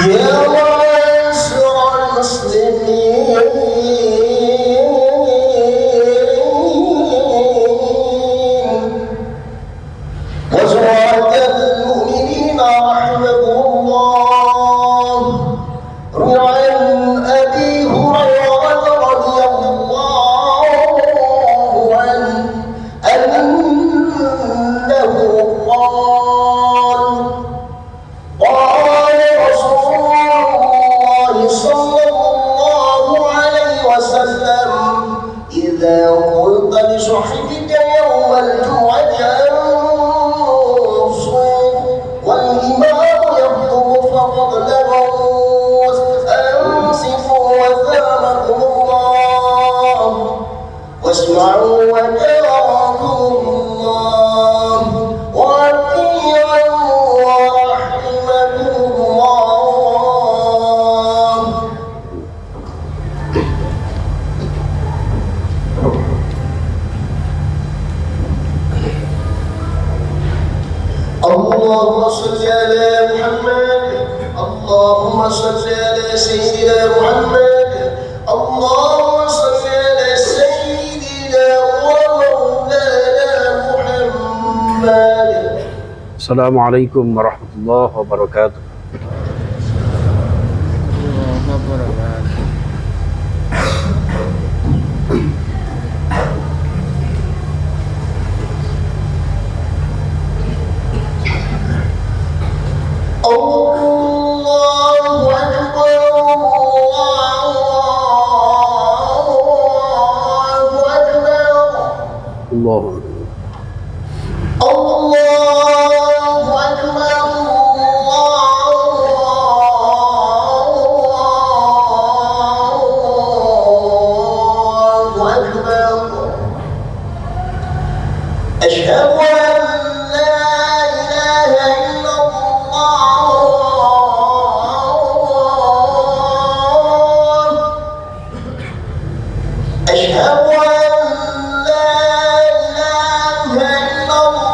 يا معاشر المسلمين وزمرة المؤمنين رحمكم الله. روي عن أبي هريرة رضي الله عنه أنه قال رسول الله صلى الله عليه وسلم: إذا قلت لصاحبك يوم الجمعة أنصت والإمام يخطب فقد لغوت أنصفوا وثابكم الله واسمعوا وجاءكم الله وأطيعوا ورحمكم الله. اللهم صل على محمد. اللهم صل على سيدنا محمد. اللهم صل على سيدنا ومولانا محمد. Assalamualaikum warahmatullahi wabarakatuh. Allahu Akbar, Allahu Akbar, Allahu Allahu Akbar, Allahu Akbar. Asyhadu an la ilaha illallah. Asyhadu an la ilaha illallah.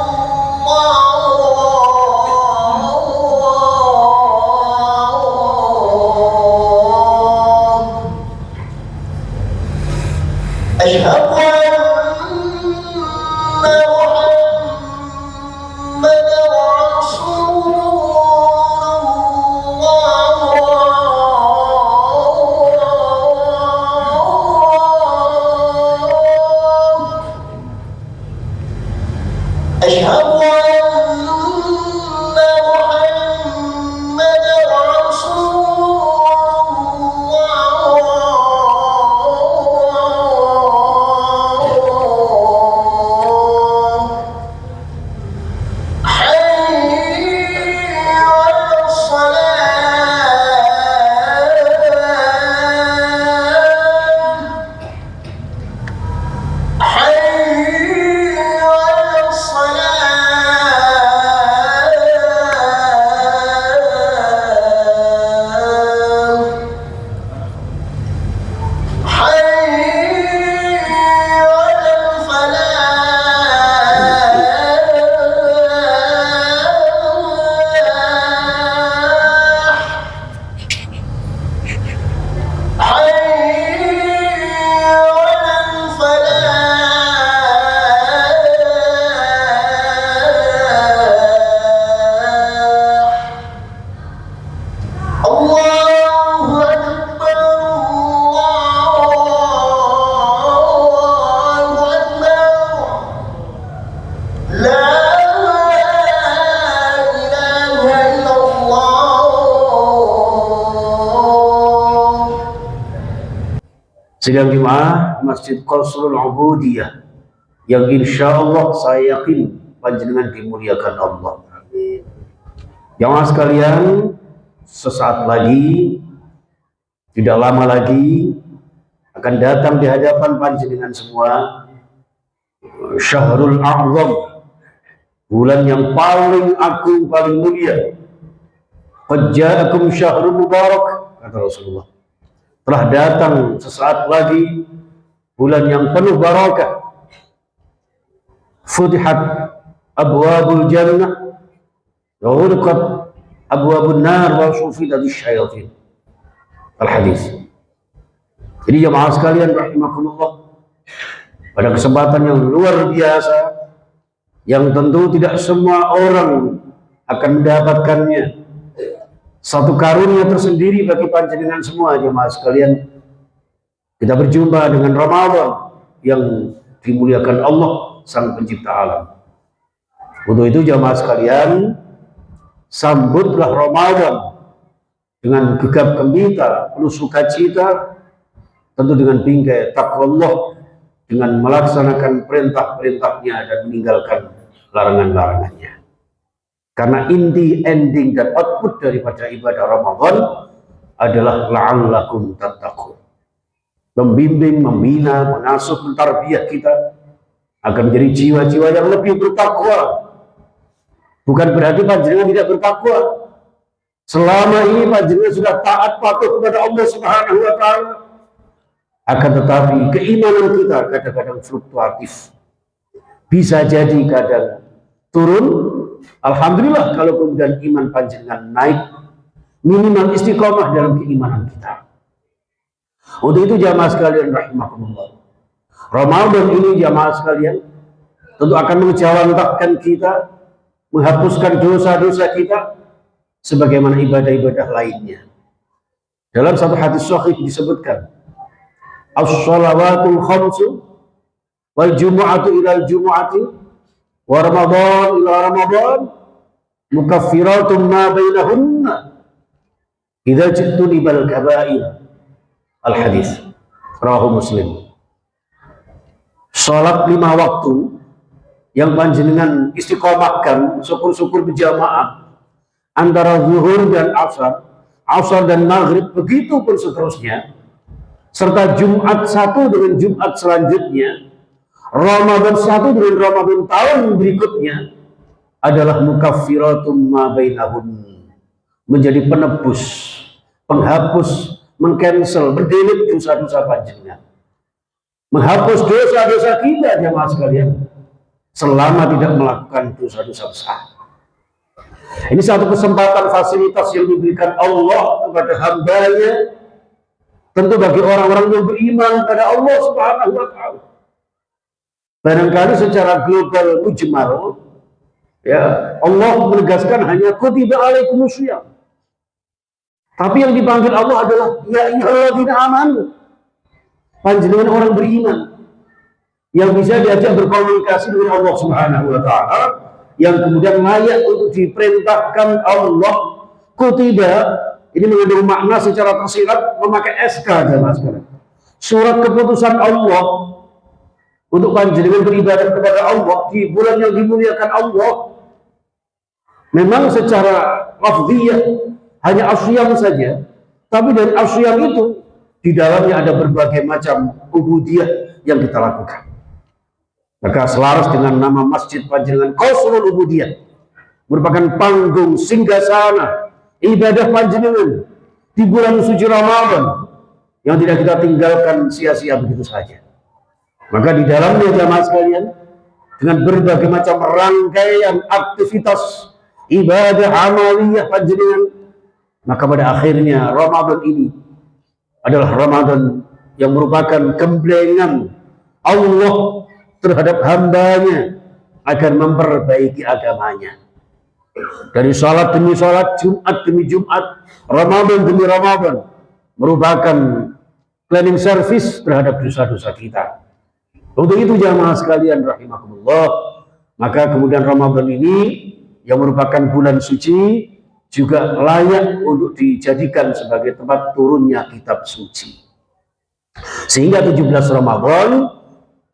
Asyhadu anna Muhammadan Rasulullah. Asyhadu anna Muhammadan Rasulullah. Hayya 'alas salah. Hayya 'alas salah. Hayya 'alal falah. Hayya 'alal falah. Allahu Akbar, Allahu Akbar. La ilaha illallah. Sidang Jumaah Masjid Qasrul Ubudiyah yang insya Allah saya yakin panjenengan dimuliakan Allah. Amin. Jamaah sekalian, sesaat lagi, tidak lama lagi akan datang di hadapan panjenengan semua Syahrul A'zam, bulan yang paling agung, paling mulia. Qad ja'akum syahrul mubarak, kata Rasulullah. Telah datang sesaat lagi bulan yang penuh barakah. Futihat abwabul jannah wa ghulqat abwabun nar wa sufidatis syayatin. Al-hadis. Jadi jamaah sekalian rahimakumullah, pada kesempatan yang luar biasa yang tentu tidak semua orang akan mendapatkannya, satu karunia tersendiri bagi panjenengan semua jamaah sekalian, kita berjumpa dengan Ramadan yang dimuliakan Allah sang pencipta alam. Untuk itu jamaah sekalian, sambutlah Ramadan dengan gegap gempita, penuh sukacita, tentu dengan bingkai takwa Allah, dengan melaksanakan perintah-perintahnya dan meninggalkan larangan-larangannya. Karena inti, ending, dan output daripada ibadah Ramadan adalah la'allakum tattaqun. Membimbing, membina, mengasuh, mentarbiah kita agar menjadi jiwa-jiwa yang lebih bertakwa. Bukan berarti panjenengan tidak bertakwa. Selama ini panjenengan sudah taat patuh kepada Allah Subhanahu wa taala. Akan tetapi keimanan kita kadang-kadang fluktuatif. Bisa jadi kadang turun. Alhamdulillah kalau kemudian iman panjenengan naik, minimal istiqomah dalam keimanan kita. Untuk itu jamaah sekalian rahimakumullah, Ramadan ini jamaah sekalian tentu akan mengejawantahkan kita, menghapuskan dosa-dosa kita sebagaimana ibadah-ibadah lainnya. Dalam satu hadis sahih disebutkan, as-shalawatul khamsu wal jumu'atu ilal jumu'ati wa ramadan ila ramadan mukaffiratun ma bainahunna idza jittunibal kaba'ir. Al-hadis rawahu Muslim. Salat 5 waktu yang panjenengan istiqomahkan, syukur-syukur berjamaah antara zuhur dan asar dan maghrib, begitu pun seterusnya, serta Jumat 1 dengan Jumat selanjutnya, Ramadan 1 dengan Ramadan tahun berikutnya adalah mukaffiratun ma bainahun, menjadi penebus, penghapus, mengcancel, berdelit dosa-dosa panjenengan, menghapus dosa-dosa kita jamaah sekalian selama tidak melakukan dosa-dosa besar. Ini satu kesempatan, fasilitas yang diberikan Allah kepada hambanya, tentu bagi orang-orang yang beriman pada Allah Subhanahu wa taala. Barangkali secara global mujmal, ya, Allah menegaskan hanya kutiba alaikumusiyam. Tapi yang dipanggil Allah adalah ya ayyuhalladzina amanu. Panjenengan orang beriman yang bisa diajak berkomunikasi dengan Allah Subhanahu wa taala, yang kemudian layak untuk diperintahkan Allah. Kutiba ini mengandung makna secara tersirat memakai SK jemaah sekalian. Surat keputusan Allah untuk panjenengan beribadah kepada Allah di bulan yang dimuliakan Allah. Memang secara lafziyah hanya asyam saja, tapi dari asyam itu di dalamnya ada berbagai macam ubudiyah yang kita lakukan. Maka selaras dengan nama masjid panjenengan Qasrul Ubudiyah, merupakan panggung singgasana ibadah panjenengan di bulan suci Ramadan yang tidak kita tinggalkan sia-sia begitu saja. Maka di dalamnya jamaah sekalian, dengan berbagai macam rangkaian aktivitas ibadah amaliyah panjenengan, maka pada akhirnya Ramadan ini adalah Ramadan yang merupakan gemblengan Allah terhadap hambanya agar memperbaiki agamanya. Dari salat demi salat, Jumat demi Jumat, Ramadan demi Ramadan, merupakan cleaning service terhadap dosa-dosa kita. Untuk itu jamaah sekalian rahimakumullah, maka kemudian Ramadan ini yang merupakan bulan suci juga layak untuk dijadikan sebagai tempat turunnya kitab suci. Sehingga 17 Ramadan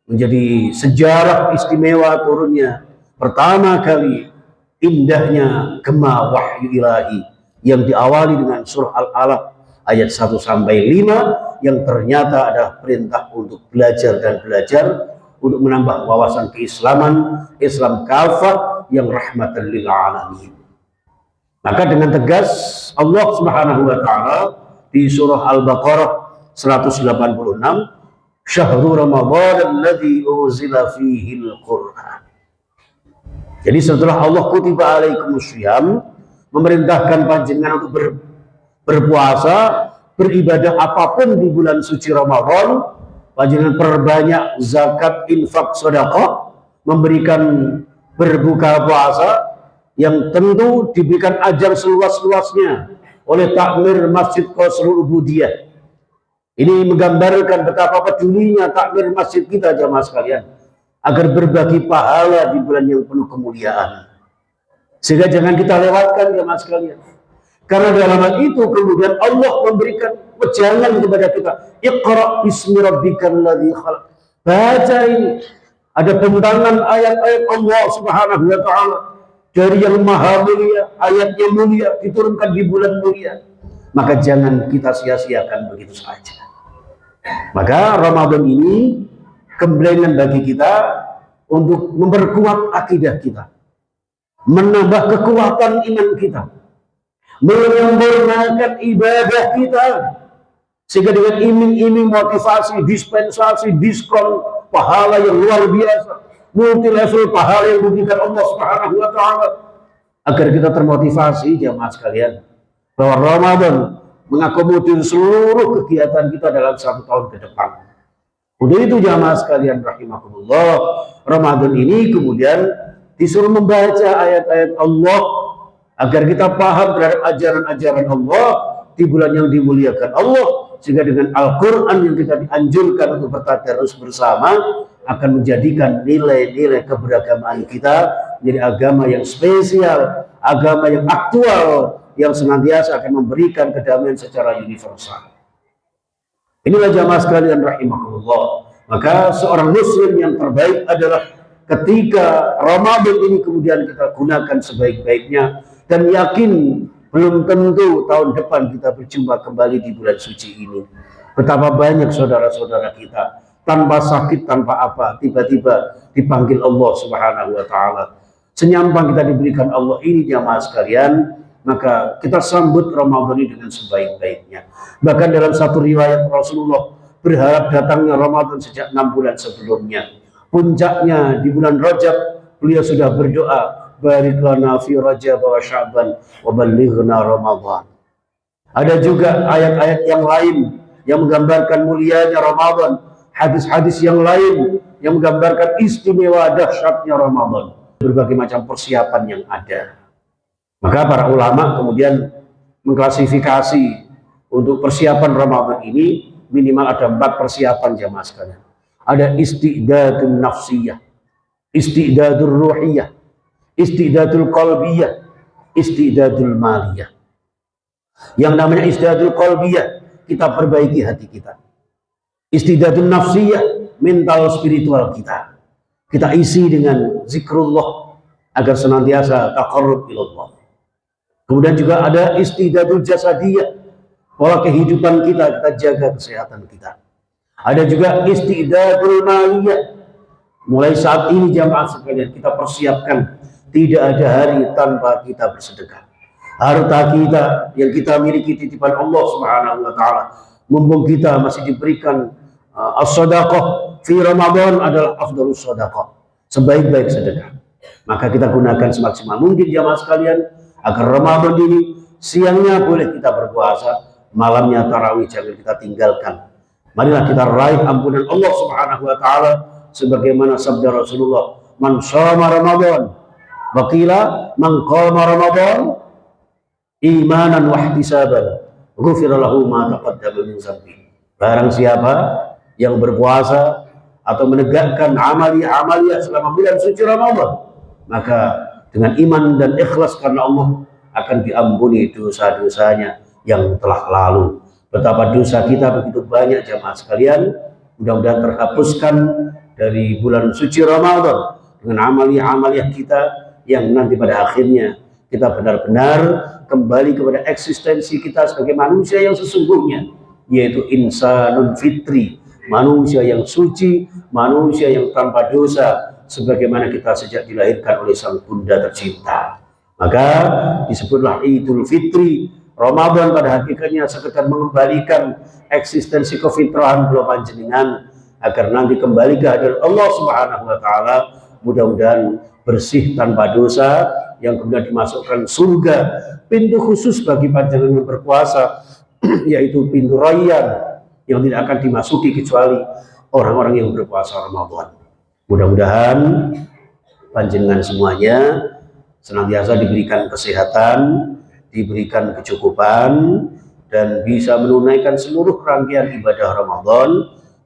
menjadi sejarah istimewa turunnya pertama kali indahnya gema wahyu ilahi yang diawali dengan surah Al-Alaq ayat 1 sampai 5 yang ternyata adalah perintah untuk belajar dan belajar untuk menambah wawasan keislaman, Islam kafah yang rahmatan lil alamin. Maka dengan tegas Allah Subhanahu wa taala di surah Al-Baqarah 186, Syahrul Ramadan alladzi unzila fihi al-Qur'an. Jadi setelah Allah kutiba alaikumusiyam, memerintahkan panjenengan untuk berpuasa, beribadah apapun di bulan suci Ramadan. Panjenengan perbanyak zakat, infak, sedekah, memberikan berbuka puasa yang tentu diberikan ajar seluas-luasnya oleh takmir Masjid Qasrul Ubudiyah. Ini menggambarkan betapa pedulinya takmir masjid kita jamaah sekalian agar berbagi pahala di bulan yang penuh kemuliaan. Sehingga jangan kita lewatkan jamaah sekalian. Karena dalam hal itu kemudian Allah memberikan wejangan kepada kita. Iqra bismi rabbikal ladzi khalaq. Baca ini. Ada bentangan ayat-ayat Allah Subhanahu wa taala dari yang maha mulia, ayatnya mulia, diturunkan di bulan mulia. Maka jangan kita sia-siakan begitu saja. Maka Ramadan ini kembalian bagi kita untuk memperkuat akidah kita, menambah kekuatan iman kita, menyempurnakan ibadah kita, sehingga dengan iming-iming motivasi, dispensasi, diskon pahala yang luar biasa, multi level pahala yang diberikan Allah Subhanahu wa taala, agar kita termotivasi jamaah sekalian bahwa Ramadan mengakomodir seluruh kegiatan kita dalam 1 tahun ke depan. Untuk itu jamaah sekalian rahimakumullah, Ramadan ini kemudian disuruh membaca ayat-ayat Allah agar kita paham terhadap ajaran-ajaran Allah di bulan yang dimuliakan Allah, sehingga dengan Al-Quran yang kita dianjurkan untuk bertadarus bersama akan menjadikan nilai-nilai keberagamaan kita menjadi agama yang spesial, agama yang aktual, yang senantiasa akan memberikan kedamaian secara universal. Inilah jamaah sekalian rahimakumullah. Maka seorang muslim yang terbaik adalah ketika Ramadan ini kemudian kita gunakan sebaik-baiknya, dan yakin belum tentu tahun depan kita berjumpa kembali di bulan suci ini. Betapa banyak saudara-saudara kita tanpa sakit, tanpa apa, tiba-tiba dipanggil Allah Subhanahu wa taala. Senyampang kita diberikan Allah ini jamaah sekalian, maka kita sambut Ramadan ini dengan sebaik-baiknya. Bahkan dalam satu riwayat Rasulullah berharap datangnya Ramadan sejak 6 bulan sebelumnya. Puncaknya di bulan Rajab, beliau sudah berdoa, barik lana fi Rajab wa Sya'ban wa ballighna Ramadan. Ada juga ayat-ayat yang lain yang menggambarkan mulianya Ramadan, hadis-hadis yang lain yang menggambarkan istimewa dahsyatnya Ramadan, berbagai macam persiapan yang ada. Maka para ulama kemudian mengklasifikasi untuk persiapan Ramadan ini minimal ada 4 persiapan jamaah sekalian. Ada istidadul nafsiyah, istidadul ruhiyah, istidadul qalbiyah, istidadul maliyah. Yang namanya istidadul qalbiyah, kita perbaiki hati kita. Istidadul nafsiyah, mental spiritual kita. Kita isi dengan zikrullah agar senantiasa taqarrub ilallah. Kemudian juga ada istidadul jasadiyah, pola kehidupan kita jaga kesehatan kita. Ada juga istidadul maliyah. Mulai saat ini jamaah sekalian kita persiapkan, tidak ada hari tanpa kita bersedekah. Harta kita yang kita miliki titipan Allah Subhanahu wa taala. Mumpung kita masih diberikan as-shadaqah fi Ramadan adalah afdhalus shadaqah, sebaik-baik sedekah. Maka kita gunakan semaksimal mungkin jamaah sekalian agar Ramadan ini siangnya boleh kita berpuasa, malamnya tarawih jangan kita tinggalkan. Marilah kita raih ampunan Allah Subhanahu wa taala sebagaimana sabda Rasulullah, man shoma Ramadan wa qila man qama Ramadan imanan wa ihtisaban ghufira lahu ma taqaddama min dzambi. Barang siapa yang berpuasa atau menegakkan amalia selama bulan suci Ramadan, maka dengan iman dan ikhlas karena Allah akan diampuni dosa-dosanya yang telah lalu. Betapa dosa kita begitu banyak jamaah sekalian, mudah-mudahan terhapuskan dari bulan suci Ramadan dengan amalia kita yang nanti pada akhirnya kita benar-benar kembali kepada eksistensi kita sebagai manusia yang sesungguhnya, yaitu insanun fitri, manusia yang suci, manusia yang tanpa dosa, sebagaimana kita sejak dilahirkan oleh sang bunda tercinta. Maka disebutlah Idul Fitri. Ramadan pada hakikatnya sekedar mengembalikan eksistensi kefitrahan kula panjenengan agar nanti kembali ke hadirat Allah Subhanahu wa taala, mudah-mudahan bersih tanpa dosa, yang kemudian dimasukkan surga, pintu khusus bagi panjenengan yang berpuasa, yaitu pintu Rayyan yang tidak akan dimasuki kecuali orang-orang yang berpuasa Ramadan. Mudah-mudahan panjenengan semuanya senantiasa diberikan kesehatan, diberikan kecukupan, dan bisa menunaikan seluruh rangkaian ibadah Ramadan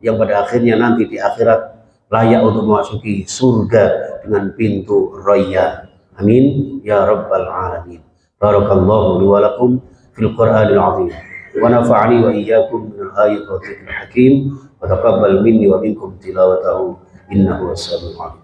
yang pada akhirnya nanti di akhirat layak untuk memasuki surga dengan pintu Rayyan. Amin ya rabbal alamin. Barakallahu li wa lakum fil Qur'anil azim wa nafa'ani wa iyyakum minal ayati wa dzikril hakim wa taqabbal minni wa minkum tilawatahu innahu was-sami'ul alim.